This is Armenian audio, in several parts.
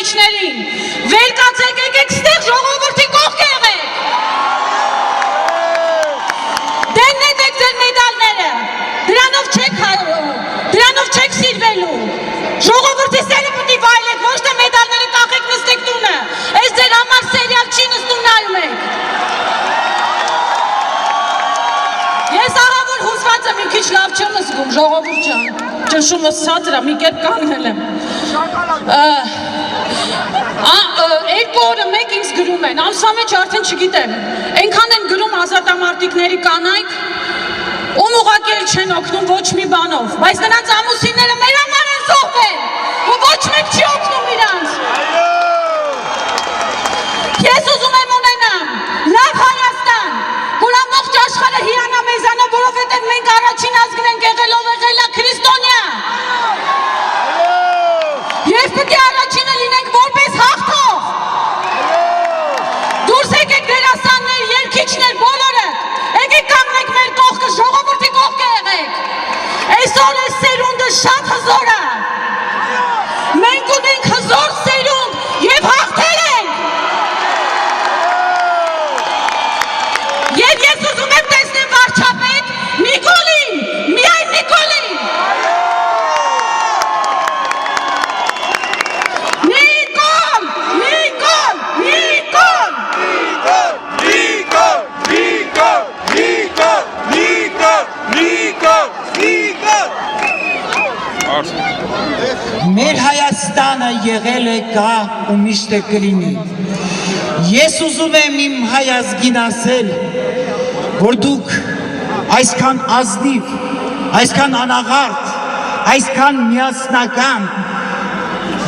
երկիչներին, վեր կացեք եկեք ստեղ ժողովրդի կողք եղեք։ Դեննեք ձեր մեդալները, դրանով չեք սիրվելու, ժողովրդի սերը պտի վայելեք, ոչ թե մեդալները կախեք նստեք տունը, այս ձեր համար սերիալ չի նստում նայում եք։ Ես ահավոր հուզված եմ, մի քիչ լավ չեմ զգում, ժողովուրդ ջան, ճնշումը սաթր է, մի կերպ կանգնել եմ։ Երկու օրը մեկ ինձ գրում են, ամսվա մեջ արդեն չգիտեմ, այնքան են գրում ազատամարտիկների կանայք, ում ուղղակի էլ չեն օգնում ոչ մի բանով, բայց նրանց ամուսինները մեր համար են զոհվել, ու ոչ մեկ չի օգնում իրանց։ Ես ուզում եմ ունենամ լավ Հայաստան, որ ամբողջ աշխարհը հիանա մեզանով, որովհետև մենք առաջին ազգն ենք եղելով եղել է քրիստոնյա։ Եվ պետք է առաջինը լինենք որպես հաղթող։ Դուրս եկեք դերասաններ, երգիչներ, բոլորը, եկեք կանգնեք մեր կողքը, ժողովրդի կողքը եղեք։ Այսօր այս սերունդը շատ հզոր է։ Մենք ունենք հզոր սերունդ և հաղթել ենք։ Եվ ես ուզում եմ տեսնեմ վարչապետ Նիկոլին, միայն Նիկոլին։ Մեր Հայաստանը եղել է կա ու միշտ է կլինի։ Ես ուզում եմ իմ հայ ազգին ասել, որ դուք այսքան ազնիվ, այսքան անաղարտ, այսքան միասնական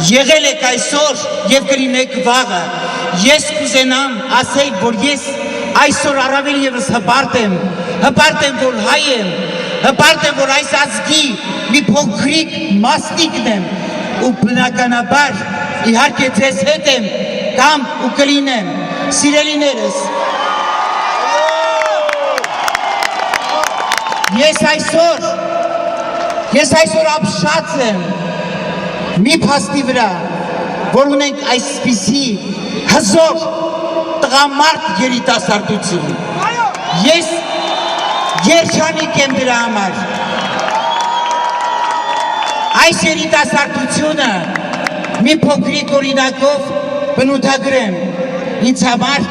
եղել եք այսօր և կլինեք վաղը։ Ես կուզենամ ասել, որ ես այսօր առավել ևս հպարտ եմ, որ հայ եմ, հպարտ եմ, որ այս ազգի մի փոքրիկ մասնիկն եմ ու բնականաբար իհարկե ձեզ հետ եմ կամ ու կլինեմ, սիրելիներս։ Ես այսօր ապշած եմ մի փաստի վրա, որ ունենք այսպիսի հզոր տղամարդ երիտասարդություն։ Ես երջանիկ եմ դրա համար։ Այս երիտասարդությունը մի փոքրիկ օրինակով բնութագրեմ։ Ինձ համար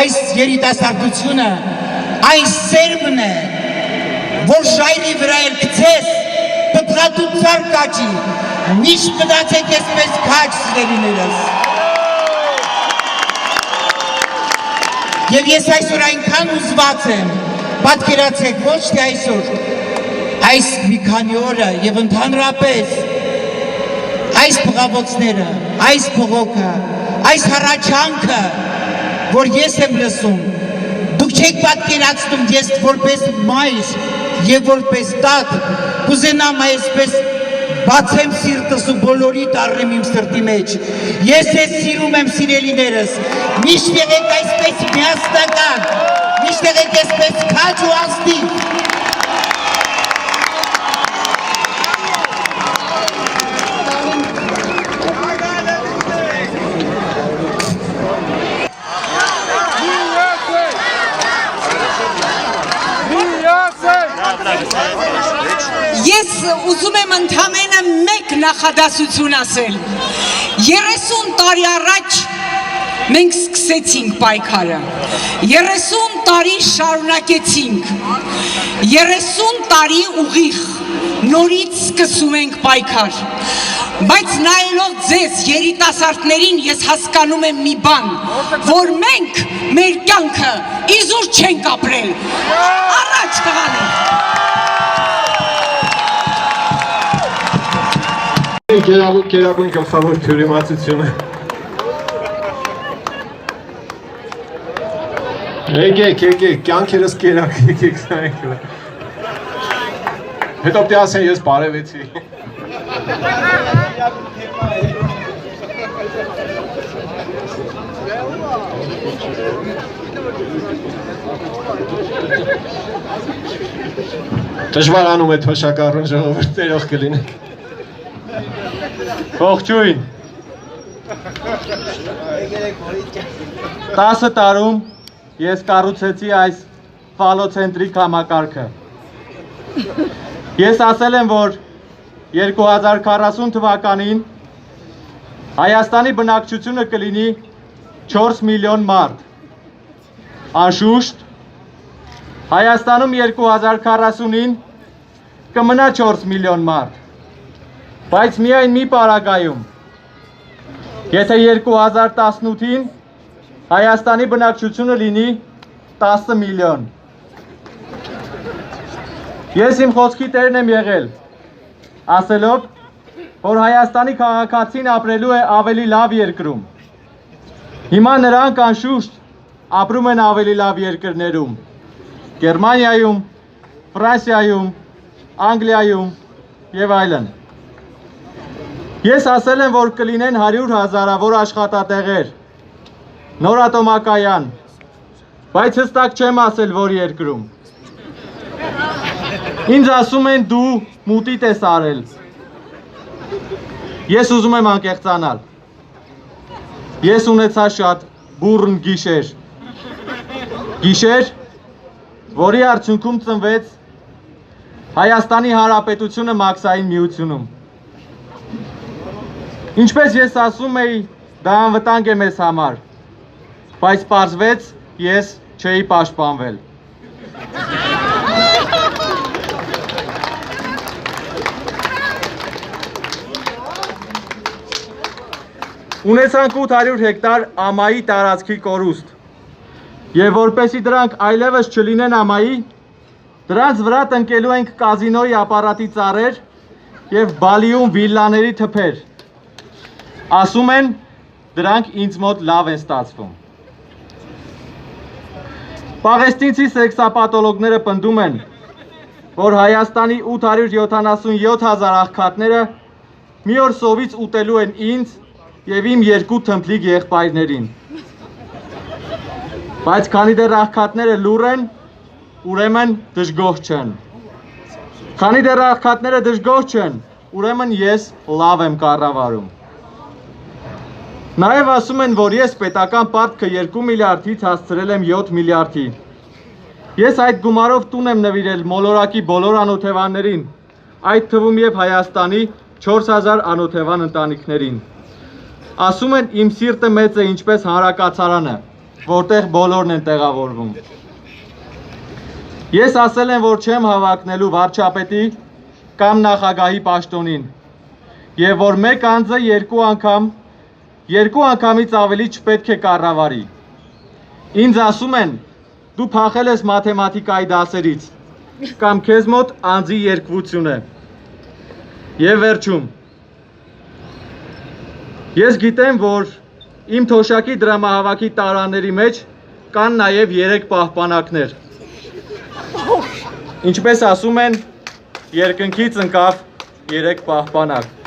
այս երիտասարդությունը այն սերմն է, որ ժայռի վրա էլ գցես, պտղատու ծառ կաճի, միշտ մնացեք այսպես քաջ, սիրելիներս։ Եվ ես այսօր այնքան ուզված եմ, պատկերացեք ոչ թե այսօր, այս մի քանի օրը և ընդհանրապես այս փղավոցները, այս փողոքը, այս հառաչանքը, որ ես եմ լսում, դուք չեք պատկերացնում ես որպես մայր և որպես տատ, կուզենամ այսպես բացեմ սիրտս ու բոլորի տառեմ իմ սրտի մեջ։ Ես ես սիրում եմ սիրելիներս, միշտ եղեք այսպես միասնական, միշտ եղեք այսպես քաջ ու ազնիվ։ Ես ուզում եմ ընդամենը մեկ նախադասություն ասել։ 30 տարի առաջ մենք սկսեցինք պայքարը, 30 տարի շարունակեցինք, 30 տարի ուղիղ նորից սկսում ենք պայքար, բայց նայելով ձեզ երիտասարդներին ես հասկանում եմ մի բան, որ մենք մեր կյանքը իզուր չենք ապրել, առաջ տղաներ։ Կերակույն գլխավոր թյուրիմացությունը։ Եկեք, կյանքերս կերակ, եկեք սայք։ Հետո պտի ասեն ես բարևեցի։ Դժվարանում է թոշակառուն ժողովուրդ տերող կլինեք։ Ողջույն։ 10 տարում ես կառուցեցի այս ֆալոցենտրիկ համակարգը։ Ես ասել եմ, որ 2040 թվականին Հայաստանի բնակչությունը կլինի 4 միլիոն մարդ։ Անշուշտ, Հայաստանում 2040-ին կմնա 4 միլիոն մարդ, բայց միայն մի պարագայում, եթե 2018-ին Հայաստանի բնակչությունը լինի 10 միլիոն։ Ես իմ խոսքի տերն եմ եղել, ասելով, որ Հայաստանի քաղաքացին ապրելու է ավելի լավ երկրում։ Հիմա նրանք անշուշտ ապրում են ավելի լավ երկրներում, Գերմանիայում, Ֆրանսիայում, Անգլիայում և այլն։ Ես ասել եմ, որ կլինեն 100,000-ավոր աշխատատեղեր, նոր ատոմակայան, բայց հստակ չեմ ասել, որ երկրում։ Ինձ ասում են դու մուտիտ ես արել։ Ես ուզում եմ անկեղծանալ։ Ես ունեցա շատ բուռն գիշեր։ Գիշեր, որի արդյունքում ծնվեց Հայաստանի Հանրապետությունը Մաքսային միությունում։ Ինչպես ես ասում էի, դա անվտանգ է մեզ համար, բայց պարզվեց ես չէի պաշտպանվել։ Ունեցանք 800 հեկտար ամայի տարածքի կորուստ, և որպեսի դրանք այլևս չլինեն ամայի, դրանց վրա տնկելու ենք կազինոյի ապարատի ծառեր և բալիում վիլլաների թփեր։ Ասում են, դրանք ինձ մոտ լավ են ստացվում։ Պաղեստինցի սեքսապաթոլոգները պնդում են, որ Հայաստանի 877,000 աղքատները մի օր սովից ուտելու են ինձ և իմ 2 թմփլիկ եղբայրներին։ Բայց քանի դեռ աղքատները լուռ են, ուրեմն դժգոհ չեն։ Քանի դեռ աղքատները դժգոհ չեն, ուրեմն ես լավ եմ կառավարում։ Նաև ասում են, որ ես պետական պարտքը 2 միլիարդից հասցրել եմ 7 միլիարդի։ Ես այդ գումարով տուն եմ նվիրել մոլորակի բոլոր անօթևաններին, այդ թվում և Հայաստանի 4000 անօթևան ընտանիքներին։ Ասում են իմ սիրտը մեծ է ինչպես հանրակացարանը, որտեղ բոլորն են տեղավորվում։ Ես ասել եմ, որ չեմ հավակնելու վարչապետի կամ նախագահի պաշտոնին, և որ մեկ անձը երկու անգամից ավելի չպետք է կառավարի։ Ինձ ասում են, դու փախել ես մաթեմատիկայի դասերից, կամ քեզ մոտ անձի երկվություն է։ Եվ վերջում, ես գիտեմ, որ իմ թոշակի դրամահավաքի տարաների մեջ կան նաև 3 պահպանակներ։ Ինչպես ասում են, երկնքից ընկավ 3 պահպանակ։